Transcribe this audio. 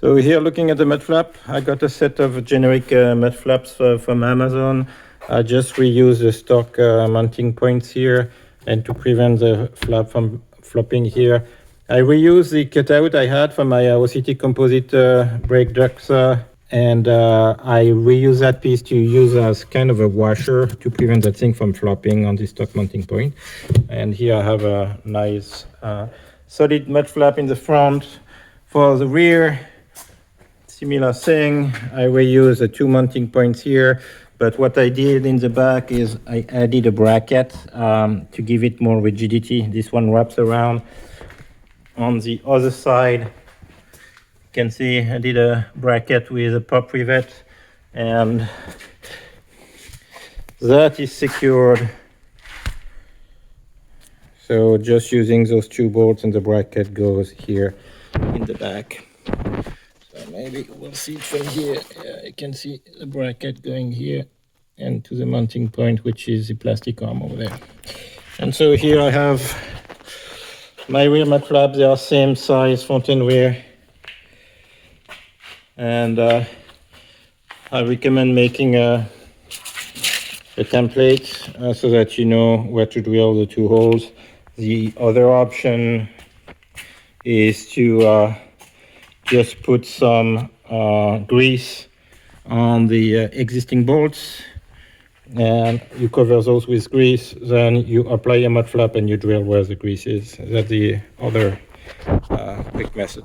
So here, looking at the mud flap, I got a set of generic mud flaps from Amazon. I just reuse the stock mounting points here, and to prevent the flap from flopping here, I reuse the cutout I had from my OCT composite brake ducts, and I reuse that piece to use as kind of a washer to prevent that thing from flopping on the stock mounting point. And here I have a nice solid mud flap in the front. For the rear, similar thing, I reuse the two mounting points here, but what I did in the back is I added a bracket to give it more rigidity. This one wraps around. On the other side, you can see I did a bracket with a pop rivet, and that is secured. So just using those two bolts, and the bracket goes here in the back. So maybe we'll see it from here. Yeah, you can see the bracket going here and to the mounting point, which is the plastic arm over there. And so here I have my rear mud flaps. They are same size, front and rear. And I recommend making a template so that you know where to drill the two holes. The other option is to just put some grease on the existing bolts, and you cover those with grease. Then you apply a mud flap and you drill where the grease is. That's the other quick method.